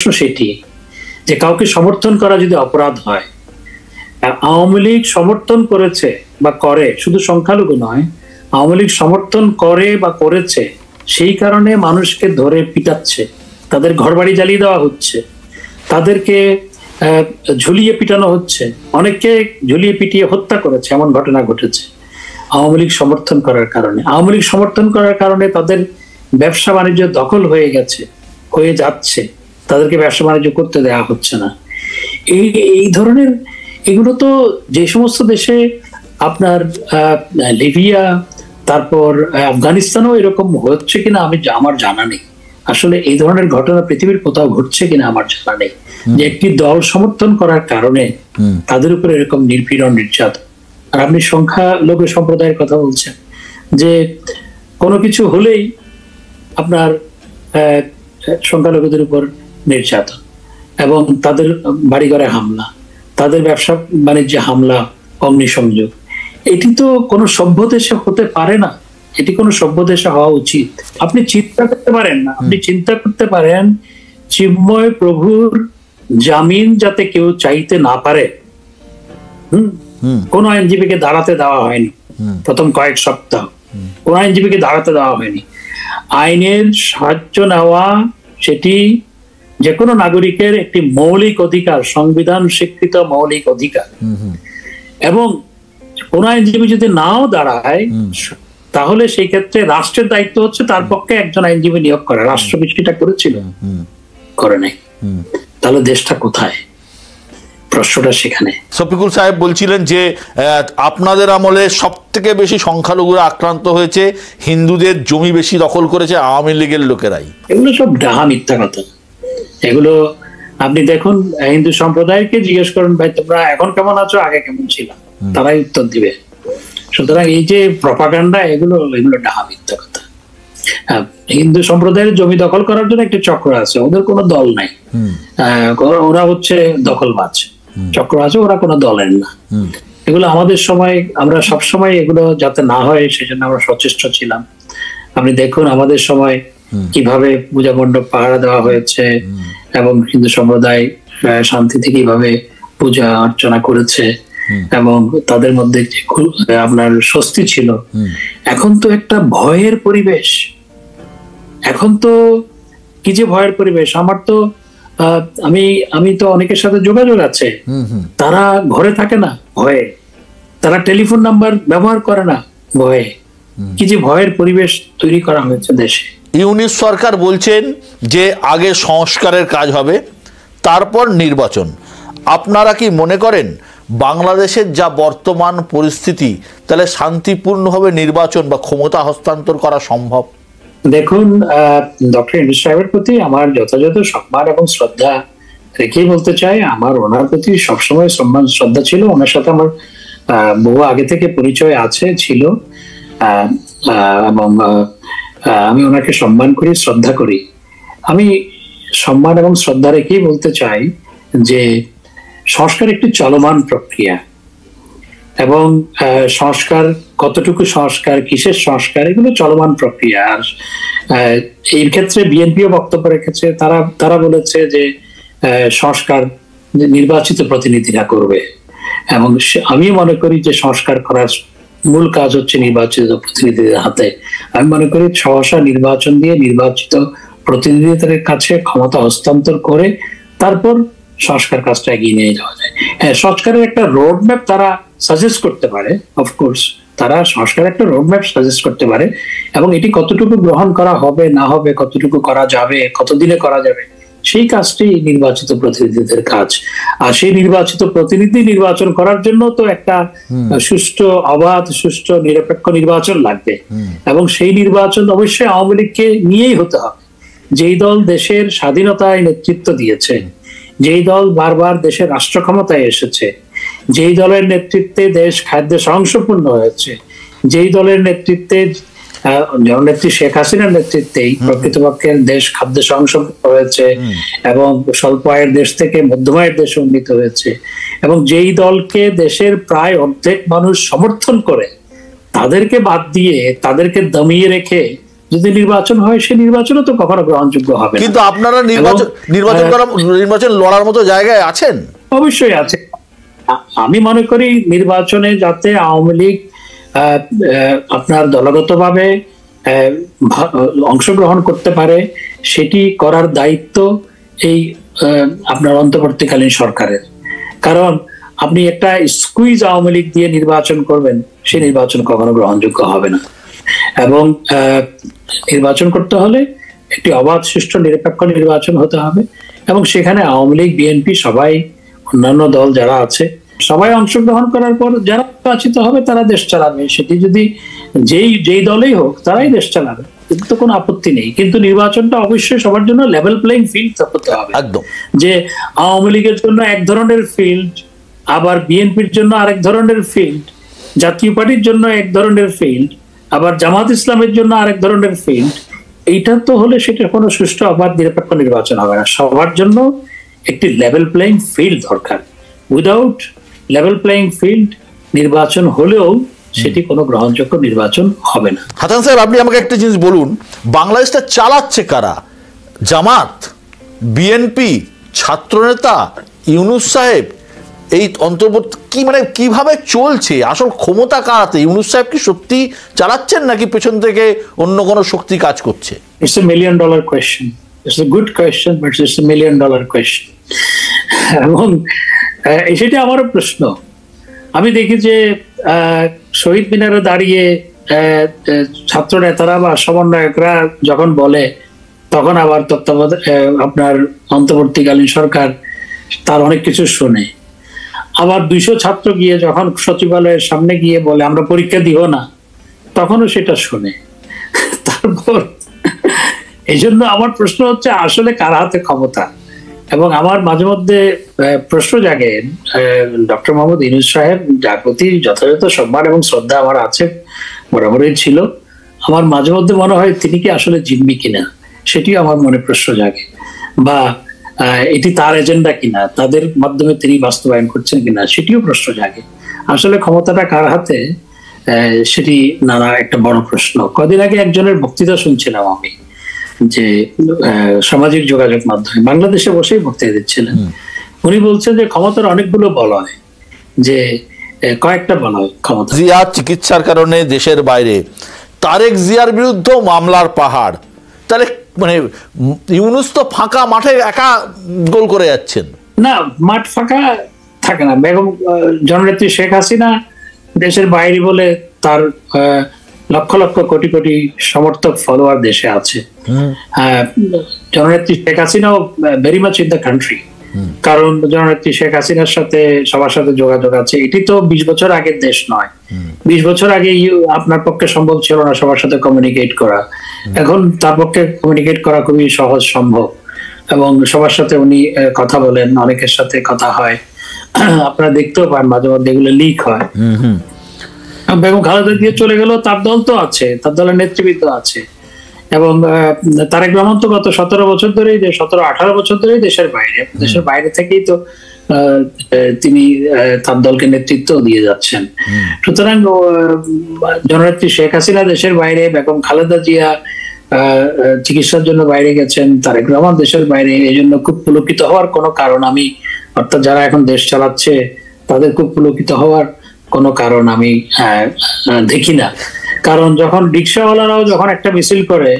সেটি যে কাউকে সমর্থন করা যদি অপরাধ হয়, আওয়ামী লীগ সমর্থন করেছে বা করে, শুধু সংখ্যালঘু নয়, আওয়ামী লীগ সমর্থন করে বা করেছে, সেই কারণে মানুষকে ধরে পিটাচ্ছে, তাদের ঘরবাড়ি জ্বালিয়ে দেওয়া হচ্ছে, তাদেরকে ঝুলিয়ে পিটানো হচ্ছে, অনেককে ঝুলিয়ে পিটিয়ে হত্যা করেছে, এমন ঘটনা ঘটেছে আওয়ামী লীগ সমর্থন করার কারণে। আওয়ামী লীগ সমর্থন করার কারণে তাদের ব্যবসা বাণিজ্য দখল হয়ে গেছে, হয়ে যাচ্ছে, তাদেরকে ব্যবসা বাণিজ্য করতে দেওয়া হচ্ছে না। এই ধরনের এগুলো তো যে সমস্ত দেশে আপনার লিবিয়া, তারপর আফগানিস্তানও এরকম হচ্ছে কিনা আমার জানা নেই। আসলে এই ধরনের ঘটনা পৃথিবীর কোথাও ঘটছে কিনা আমার জানা নেই, যে একটি দল সমর্থন করার কারণে তাদের উপরে এরকম নির্পীড়ন, নির্যাতন। আর আপনি সংখ্যালঘু সম্প্রদায়ের কথা বলছেন, যে কোনো কিছু হলেই আপনার সংখ্যালঘুদের উপর নির্যাতন এবং তাদের বাড়িঘরে হামলা, তাদের ব্যবসা বাণিজ্যে হামলা, অগ্নিসংযোগ। এটি তো কোনো সভ্য দেশে হতে পারে না, এটি কোনো সভ্য দেশে হওয়া উচিত। আপনি চিন্তা করতে পারেন না, আপনি চিন্তা করতে পারেন চিন্ময় প্রভুর জামিন যাতে কেউ চাইতে না পারে, কোন আইনজীবীকে দাঁড়াতে দেওয়া হয়নি প্রথম কয়েক সপ্তাহ, কোন আইনজীবীকে দাঁড়াতে দেওয়া হয়নি। আইনের সাহায্য নেওয়া সেটি যে কোনো নাগরিকের একটি মৌলিক অধিকার, সংবিধান স্বীকৃত মৌলিক অধিকার। এবং কোন আইনজীবী যদি নাও দাঁড়ায়, তাহলে সেই ক্ষেত্রে রাষ্ট্রের দায়িত্ব হচ্ছে তার পক্ষে একজন আইনজীবী নিয়োগ করা। রাষ্ট্র বিষয়টা করেছিল, করে নাই। তাহলে দেশটা কোথায়? প্রশ্নটা সেখানে। শফিকুল সাহেব বলছিলেন যে আপনাদের আমলে সব থেকে বেশি সংখ্যালঘুরা আক্রান্ত হয়েছে, হিন্দুদের জমি বেশি দখল করেছে আওয়ামী লীগের লোকেরাই। এগুলো সব ডাহা মিথ্যা কথা। এগুলো আপনি দেখুন, হিন্দু সম্প্রদায়কে জিজ্ঞেস করুন, ভাই তোমরা এখন কেমন আছো, আগে কেমন ছিল, তারাই উত্তর দিবে। সুতরাং এই যে প্রপাগান্ডা, এগুলো ডাহা মিথ্যা কথা। হিন্দু সম্প্রদায়ের জমি দখল করার জন্য একটি চক্র আছে, ওদের কোনো দল নাই, ওরা হচ্ছে দখলবাজ চক্র আছে, ওরা কোনো দলের না। এগুলো আমাদের সময়, আমরা সবসময় এগুলো যাতে না হয় সেজন্য আমরা সচেষ্ট ছিলাম। আপনি দেখুন আমাদের সময় কিভাবে পূজা মণ্ডপ পাহারা দেওয়া হয়েছে এবং হিন্দু সম্প্রদায় শান্তিতে কিভাবে পূজা অর্চনা করেছে এবং তাদের মধ্যে আপনার স্বস্তি ছিল। এখন তো একটা ভয়ের পরিবেশ, এখন তো কি যে ভয়ের পরিবেশ। আমার তো আমি তো অনেকের সাথে যোগাযোগ আছে, তারা ঘরে থাকে না ভয়ে, তারা টেলিফোন নাম্বার ব্যবহার করে না ভয়ে। কি যে ভয়ের পরিবেশ তৈরি করা হয়েছে দেশে। ইউনিস সরকার বলছেন যে আগে সংস্কারের কাজ হবে, তারপর নির্বাচন। আপনারা কি মনে করেন বাংলাদেশের যা বর্তমান পরিস্থিতি, তাহলে শান্তিপূর্ণভাবে নির্বাচন বা ক্ষমতা হস্তান্তর করা সম্ভব? দেখুন, ডক্টর ইউনূস সাহেবের প্রতি আমার যথাযথ সম্মান এবং শ্রদ্ধা রেখেই বলতে চাই, আমার ওনার প্রতি সবসময় সম্মান শ্রদ্ধা ছিল। ওনার সাথে আমার বহু আগে থেকে পরিচয় ছিল, এবং আমি ওনাকে সম্মান করি, শ্রদ্ধা করি। আমি সম্মান এবং শ্রদ্ধা রেখেই বলতে চাই যে সংস্কার একটি চলমান প্রক্রিয়া, এবং সংস্কার কতটুকু সংস্কার, কিসের সংস্কার, এগুলো চলমান প্রক্রিয়া। আর এর ক্ষেত্রে বিএনপিও বক্তব্য রেখেছে, তারা বলেছে যে সংস্কার নির্বাচিত প্রতিনিধিরা করবে, এবং আমি মনে করি যে সংস্কার করার মূল কাজ হচ্ছে নির্বাচিত প্রতিনিধিদের হাতে। আমি মনে করি সহসা নির্বাচন দিয়ে নির্বাচিত প্রতিনিধিদের কাছে ক্ষমতা হস্তান্তর করে তারপর সংস্কার কাজটা এগিয়ে নিয়ে যাওয়া যায়। হ্যাঁ, সংস্কারের একটা রোড ম্যাপ তারা সাজেস্ট করতে পারে, অফকোর্স তারা সংস্কারের একটা রোড ম্যাপ সাজেস্ট করতে পারে, এবং এটি কতটুকু গ্রহণ করা হবে না হবে, কতটুকু করা যাবে, কতদিনে করা যাবে, সেই কাজটি নির্বাচিত প্রতিনিধিদের কাজ। আর সেই নির্বাচিত প্রতিনিধি নির্বাচন করার জন্য তো একটা সুষ্ঠু, অবাধ, সুষ্ঠু, নিরপেক্ষ নির্বাচন লাগবে, এবং সেই নির্বাচন অবশ্যই আওয়ামী লীগকে নিয়েই হতে হবে। যেই দল দেশের স্বাধীনতায় নেতৃত্ব দিয়েছে, যেই দল বারবার দেশের রাষ্ট্র ক্ষমতায় এসেছে, যেই দলের নেতৃত্বে দেশ খাদ্যে স্বয়ংসম্পূর্ণ হয়েছে, যেই দলের নেতৃত্বে জননেত্রী শেখ হাসিনার নেতৃত্বেই প্রকৃতপক্ষে দেশ খাদ্য স্বয়ংসম্পূর্ণ হয়েছে এবং স্বল্প আয়ের দেশ থেকে মধ্যম আয়ের দেশে উন্নীত হয়েছে, এবং যেই দলকে দেশের প্রায় অর্ধেক মানুষ সমর্থন করে, তাদেরকে বাদ দিয়ে, তাদেরকে দমিয়ে রেখে যদি নির্বাচন হয়, সে নির্বাচনও তো কখনো গ্রহণযোগ্য হবে না। কিন্তু আপনারা নির্বাচন লড়ার মতো জায়গায় আছেন? অবশ্যই আছে। আমি মনে করি নির্বাচনে যাতে আওয়ামী লীগ আপনার দলগতভাবে অংশগ্রহণ করতে পারে, সেটি করার দায়িত্ব এই আপনার অন্তর্বর্তীকালীন সরকারের। কারণ আপনি একটা স্কুইজ আওয়ামী লীগ দিয়ে নির্বাচন করবেন, সেই নির্বাচন কখনো গ্রহণযোগ্য হবে না। এবং নির্বাচন করতে হলে একটি অবাধ, সুষ্ঠু, নিরপেক্ষ নির্বাচন হতে হবে, এবং সেখানে আওয়ামী লীগ, বিএনপি, সবাই, অন্যান্য দল যারা আছে সবাই অংশগ্রহণ করার পর যারা নির্বাচিত হবে তারা দেশ চালাবে। সেটি যদি যেই দলেই হোক তারাই দেশ চালাবে, কিন্তু কোনো আপত্তি নেই। কিন্তু নির্বাচনটা অবশ্যই সবার জন্য লেভেল প্লেইং ফিল্ড হতে হবে। যে আওয়ামী লীগের জন্য এক ধরনের ফিল্ড, আবার বিএনপির জন্য আরেক ধরনের ফিল্ড, জাতীয় পার্টির জন্য এক ধরনের ফিল্ড, আবার জামাত ইসলামের জন্য আরেক ধরনের ফিল্ড, এইটা তো হলে সেটা কোনো সুষ্ঠু, অবাধ, নিরপেক্ষ নির্বাচন হবে না। সবার জন্য একটি লেভেল প্লেইং ফিল্ড দরকার। উইদাউট লেভেল প্লেইং ফিল্ড নির্বাচন হলেও সেটি কোনো গ্রহণযোগ্য নির্বাচন হবে না। হাসান সাহেব, আপনি আমাকে একটা জিনিস বলুন, বাংলাদেশটা চালাচ্ছে কারা? জামাত, বিএনপি, ছাত্রনেতা, ইউনূস সাহেব, এই অন্তর্বর্তী কি মানে কিভাবে চলছে? আসল ক্ষমতা কারাতে? ইউনূস সাহেব কি সত্যি চালাচ্ছেন, নাকি পেছন থেকে অন্য কোনো শক্তি কাজ করছে? It's a $1 million question. It's a good question, but it's a $1 million question. এবং সেটা আমারও প্রশ্ন। আমি দেখি যে শহীদ মিনারে দাঁড়িয়ে ছাত্র নেতারা বা সমন্বয়করা যখন বলে, তখন আবার আপনার অন্তর্বর্তীকালীন সরকার তার অনেক কিছু শোনে। আবার 200 ছাত্র গিয়ে যখন সচিবালয়ের সামনে গিয়ে বলে আমরা পরীক্ষা দিব না, তখনও সেটা শোনে। তারপর এই জন্য আমার প্রশ্ন হচ্ছে আসলে কার হাতে ক্ষমতা? এবং আমার মাঝে মধ্যে প্রশ্ন জাগে, ডক্টর মোহাম্মদ ইউনূস সাহেব, যার প্রতি যথাযথ সম্মান এবং শ্রদ্ধা আমার আছে, বরাবরই ছিল, আমার মাঝে মধ্যে মনে হয় তিনি কি আসলে জিম্মি কিনা, সেটিও আমার মনে প্রশ্ন জাগে। বা এটি তার এজেন্ডা কিনা, তাদের মাধ্যমে তিনি বাস্তবায়ন করছেন কিনা, সেটিও প্রশ্ন জাগে। আসলে ক্ষমতাটা কার হাতে, সেটি নানা একটা বড় প্রশ্ন। কদিন আগে একজনের বক্তৃতা শুনছিলাম আমি, যে সামাজিক যোগাযোগ মাধ্যমে বাংলাদেশে বসেই বক্তৃতা দিচ্ছিলেন। উনি বলছেন যে ক্ষমতার অনেকগুলো বলয়, যে কয়েকটা বলয় ক্ষমতা। জিয়া চিকিৎসার কারণে দেশের বাইরে, তারেক জিয়ার বিরুদ্ধে মামলার পাহাড়। তাহলে মানে ইউনূস তো ফাঁকা মাঠে একা গোল করে যাচ্ছেন না? মাঠ ফাঁকা থাকে না। বেগম জননেত্রী শেখ হাসিনা দেশের বাইরে বলে তার লক্ষ লক্ষ কোটি কোটি সমর্থক, ফলোয়ার দেশে আছে। জননেত্রী শেখ হাসিনাও very much in the country, কারণ জননেত্রী শেখ হাসিনার সাথে সবার সাথে যোগাযোগ আছে। এটি তো 20 বছর আগের দেশ নয়। 20 বছর আগে আপনার পক্ষে সম্ভব ছিল না সবার সাথে কমিউনিকেট করা। এখন তার পক্ষে কমিউনিকেট করা খুবই সহজ সম্ভব, এবং সবার সাথে উনি কথা বলেন, অনেকের সাথে কথা হয়, আপনারা দেখতেও পান মাঝে মধ্যে এগুলো লিক হয়। বেগম খালেদা জিয়া চলে গেল, তার দল তো আছে, তার দলের নেতৃবৃন্দ আছে, এবং তারেক রহমান তো গত 17 বছর ধরেই, 17-18 বছর ধরেই দেশের বাইরে থেকেই তো তিনি তার দলকে নেতৃত্ব দিয়ে যাচ্ছেন। সুতরাং জননেত্রী শেখ হাসিনা দেশের বাইরে, বেগম খালেদা জিয়া চিকিৎসার জন্য বাইরে গেছেন, তারেক রহমান দেশের বাইরে। এই জন্য খুব পুলকিত হওয়ার কোনো কারণ অর্থাৎ যারা এখন দেশ চালাচ্ছে তাদের খুব পুলকিত হওয়ার কোনো কারণ আমি দেখি না। কারণ যখন রিক্সাওয়ালারাও যখন একটা মিছিল করে,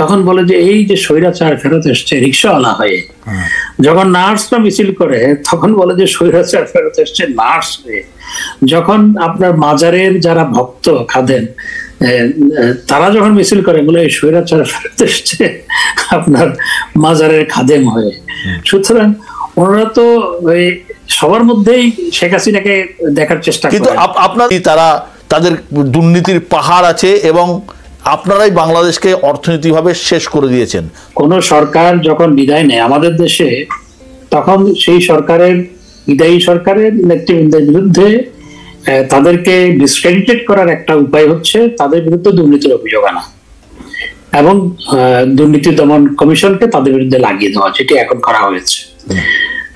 তখন বলে যে এই যে স্বৈরাচার ফেরত এসছে রিক্সাওয়ালা হয়ে। যখন নার্সরা মিছিল করে, তখন বলে যে স্বৈরাচার ফেরত এসছে নার্স হয়ে। যখন আপনার মাজারের যারা ভক্ত খাদেন, তারা যখন মিছিল করে, বলে এই স্বৈরাচার ফেরত এসছে আপনার মাজারের খাদেম হয়ে। সুতরাং ওনারা তো সবার মধ্যেই শেখ হাসিনাকে দেখার চেষ্টা করে। কিন্তু আপনার তাদের দুর্নীতির পাহাড় আছে, এবং আপনারাই বাংলাদেশকে অর্থনৈতিকভাবে শেষ করে দিয়েছেন। কোন সরকার যখন বিদায় নেয় আমাদের দেশে, তখন সেই বিদায়ী সরকারের নেতৃবৃন্দের বিরুদ্ধে তাদেরকে ডিসক্রেডিটেড করার একটা উপায় হচ্ছে তাদের বিরুদ্ধে দুর্নীতির অভিযোগ আনা, এবং দুর্নীতি দমন কমিশনকে তাদের বিরুদ্ধে লাগিয়ে দেওয়া, যেটি এখন করা হয়েছে।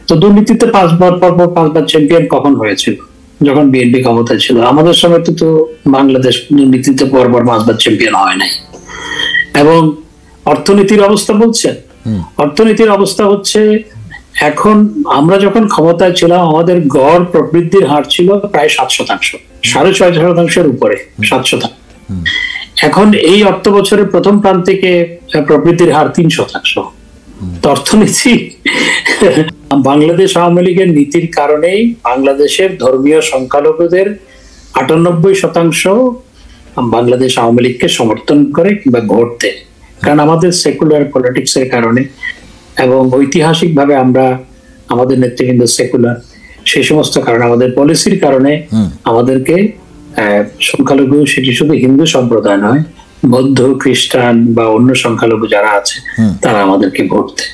তো দুর্নীতিতে 5 বার পরপর 5 বার চ্যাম্পিয়ন কখন হয়েছিল? যখন বিএনপি ক্ষমতায় ছিল। আমাদের সময় তো বাংলাদেশ দুর্নীতিতে পরপর 5 বার চ্যাম্পিয়ন হয় নাই। এবং অর্থনীতির অবস্থা বলছেন, অর্থনীতির অবস্থা হচ্ছে এখন আমরা যখন ক্ষমতায় ছিলাম আমাদের গড় প্রবৃদ্ধির হার ছিল প্রায় 7%, 6.5% উপরে 7%। এখন এই অর্থ বছরের প্রথম প্রান্তিকে প্রবৃদ্ধির হার 3%। অর্থনীতি বাংলাদেশ আওয়ামী লীগের নীতির কারণেই বাংলাদেশের ধর্মীয় সংখ্যালঘুদের 98% বাংলাদেশ আওয়ামী লীগকে সমর্থন করে কিংবা ভোট দেয়, কারণ আমাদের সেকুলার পলিটিক্স এর কারণে এবং ঐতিহাসিক ভাবে আমরা আমাদের নেতৃবৃন্দ সেকুলার, সেই সমস্ত কারণে আমাদের পলিসির কারণে আমাদেরকে সংখ্যালঘু, সেটি শুধু হিন্দু সম্প্রদায় নয়, বৌদ্ধ, খ্রিস্টান বা অন্য সংখ্যালঘু যারা আছে তারা আমাদেরকে ভোট দেয়।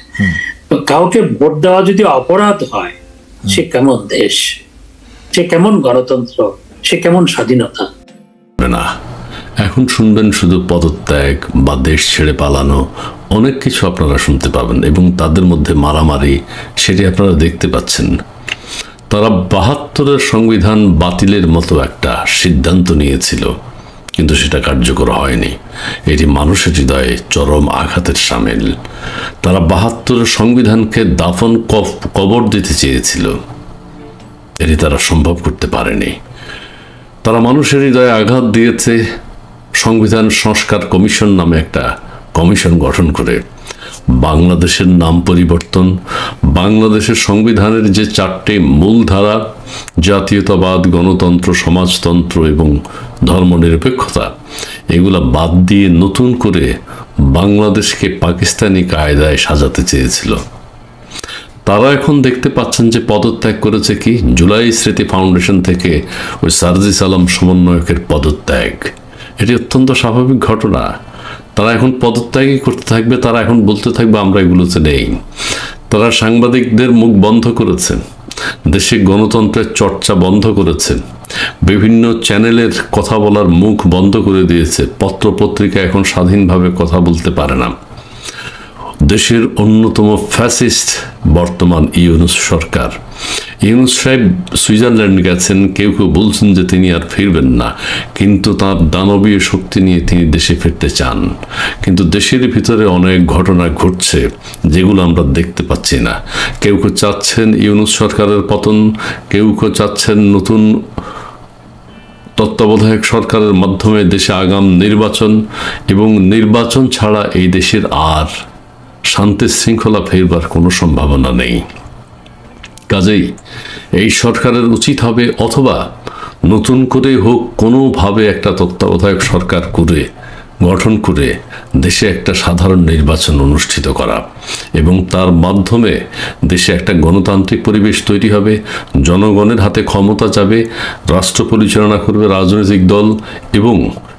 তো কাউকে ভোট দেওয়া যদি অপরাধ হয়, সে কেমন দেশ, সে কেমন গণতন্ত্র, সে কেমন স্বাধীনতা? না, এখন শুনবেন শুধু পদত্যাগ বা দেশ ছেড়ে পালানো, অনেক কিছু আপনারা শুনতে পাবেন এবং তাদের মধ্যে মারামারি, সেটি আপনারা দেখতে পাচ্ছেন। তারা 72-এর সংবিধান বাতিলের মতো একটা সিদ্ধান্ত নিয়েছিল, কিন্তু সেটা কার্যকর হয়নি। এটি মানুষের হৃদয়ে চরম আঘাতের শামিল। তারা 72-এর সংবিধানকে দাফন কবর দিতে চেয়েছিল, এটি তারা সম্ভব করতে পারেনি। তারা মানুষের হৃদয়ে আঘাত দিয়েছে সংবিধান সংস্কার কমিশন নামে একটা কমিশন গঠন করে। বাংলাদেশের নাম পরিবর্তন, বাংলাদেশের সংবিধানের যে 4টে মূলধারা, জাতীয়তাবাদ, গণতন্ত্র, সমাজতন্ত্র এবং ধর্মনিরপেক্ষতা, এগুলা বাদ দিয়ে নতুন করে বাংলাদেশকে পাকিস্তানি কায়দায় সাজাতে চেয়েছিল। তারা এখন দেখতে পাচ্ছেন যে পদত্যাগ করেছে কি, জুলাই স্মৃতি ফাউন্ডেশন থেকে ওই সার্জিস আলম সমন্বয়কের পদত্যাগ। এটি অত্যন্ত স্বাভাবিক ঘটনা। তারা এখন পদত্যাগই করতে থাকবে, তারা এখন বলতে থাকবে আমরা এগুলোতে নেই। তারা সাংবাদিকদের মুখ বন্ধ করেছে, দেশে গণতন্ত্রের চর্চা বন্ধ করেছে, বিভিন্ন চ্যানেলের কথা বলার মুখ বন্ধ করে দিয়েছে, পত্র পত্রিকা এখন স্বাধীনভাবে কথা বলতে পারে না। দেশের অন্যতম ফ্যাসিস্ট বর্তমান ইউনূস সরকার। ইউনূস সাহেব সুইজারল্যান্ড গেছেন, কেউ কেউ বলছেন যে তিনি আর ফিরবেন না, কিন্তু তার দানবীয় শক্তি নিয়ে তিনি দেশে ফিরতে চান। কিন্তু দেশের ভিতরে অনেক ঘটনা ঘটছে যেগুলো আমরা দেখতে পাচ্ছি না। কেউ কেউ চাচ্ছেন ইউনূস সরকারের পতন, কেউ কেউ চাচ্ছেন নতুন তত্ত্বাবধায়ক সরকারের মাধ্যমে দেশে আগাম নির্বাচন, এবং নির্বাচন ছাড়া এই দেশের আর শান্তি শৃঙ্খলা ফেরবার কোনো সম্ভাবনা নেই। কাজেই এই সরকারের উচিত হবে অথবা নতুন করে হোক কোনোভাবে একটা তত্ত্বাবধায়ক সরকার গঠন করে দেশে একটা সাধারণ নির্বাচন অনুষ্ঠিত করা, এবং তার মাধ্যমে দেশে একটা গণতান্ত্রিক পরিবেশ তৈরি হবে, জনগণের হাতে ক্ষমতা যাবে, রাষ্ট্র পরিচালনা করবে রাজনৈতিক দল, এবং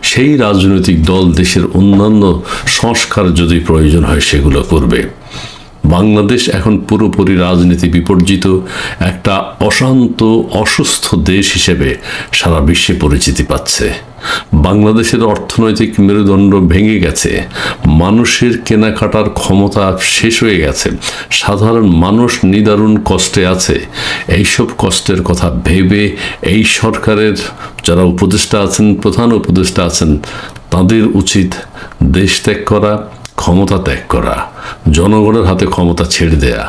সেই রাজনৈতিক দল দেশের অন্যান্য সংস্কার যদি প্রয়োজন হয় সেগুলো করবে। বাংলাদেশ এখন পুরোপুরি রাজনীতি বিপর্জিত একটা অশান্ত, অসুস্থ দেশ হিসেবে সারা বিশ্বে পরিচিতি পাচ্ছে। বাংলাদেশের অর্থনৈতিক মেরুদণ্ড ভেঙে গেছে, মানুষের কেনাকাটার ক্ষমতা শেষ হয়ে গেছে, সাধারণ মানুষ নিদারুণ কষ্টে আছে। এইসব কষ্টের কথা ভেবে এই সরকারের যারা উপদেষ্টা আছেন, প্রধান উপদেষ্টা আছেন, তাদের উচিত দেশ ত্যাগ করা, ক্ষমতা ত্যাগ করা, জনগণের হাতে ক্ষমতা ছেড়ে দেয়া।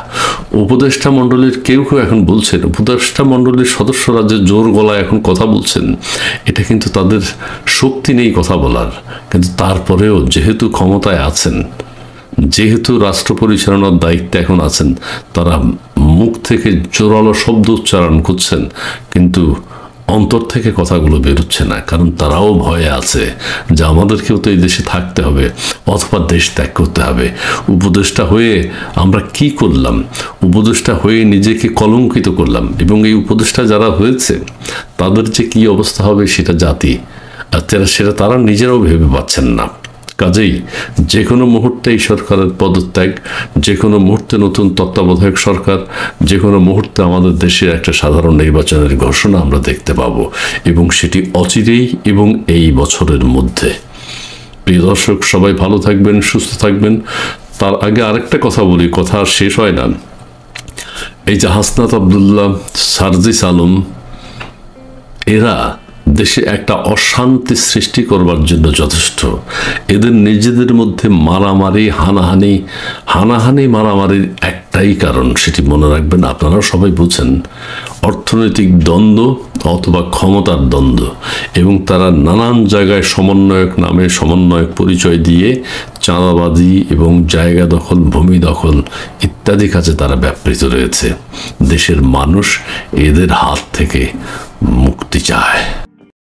উপদেষ্টা মণ্ডলীর কেউ কেউ এখন বলছেন, উপদেষ্টা মণ্ডলীর সদস্যরা যে জোর গলায় এখন কথা বলছেন, এটা কিন্তু তাদের শক্তি নেই কথা বলার, কিন্তু তারপরেও যেহেতু ক্ষমতায় আছেন, যেহেতু রাষ্ট্র পরিচালনার দায়িত্বে এখন আছেন, তারা মুখ থেকে জোরালো শব্দ উচ্চারণ করছেন, কিন্তু অন্তর থেকে কথাগুলো বেরোচ্ছে না, কারণ তারাও ভয়ে আছে যে আমাদেরকেও তো এই দেশে থাকতে হবে অথবা দেশ ত্যাগ করতে হবে। উপদেষ্টা হয়ে আমরা কি করলাম? উপদেষ্টা হয়ে নিজেকে কলঙ্কিত করলাম, এবং এই উপদেষ্টা যারা হয়েছে তাদের যে কি অবস্থা হবে সেটা জাতি আর সেটা তারা নিজেরাও ভেবে পাচ্ছেন না। কাজেই যে কোনো মুহূর্তে এই সরকারের পদত্যাগ, যে কোনো মুহূর্তে নতুন তত্ত্বাবধায়ক সরকার, যে কোনো মুহূর্তে আমাদের দেশের একটা সাধারণ নির্বাচনের ঘোষণা আমরা দেখতে পাব, এবং সেটি অচিরেই এবং এই বছরের মধ্যে। প্রিয় দর্শক, সবাই ভালো থাকবেন, সুস্থ থাকবেন। তার আগে আরেকটা কথা বলি, কথা আর শেষ হয় না। এই যে হাসনাত আবদুল্লাহ, সার্জিস আলম, এরা দেশে একটা অশান্তি সৃষ্টি করবার জন্য যথেষ্ট। এদের নিজেদের মধ্যে হানাহানি মারামারির একটাই কারণ, সেটি মনে রাখবেন, আপনারাও সবাই বুঝেন, অর্থনৈতিক দ্বন্দ্ব অথবা ক্ষমতার দ্বন্দ্ব। এবং তারা নানান জায়গায় সমন্বয়ক পরিচয় দিয়ে চাঁদাবাজি এবং জায়গা দখল, ভূমি দখল ইত্যাদি কাজে তারা ব্যাপৃত রয়েছে। দেশের মানুষ এদের হাত থেকে মুক্তি চায়।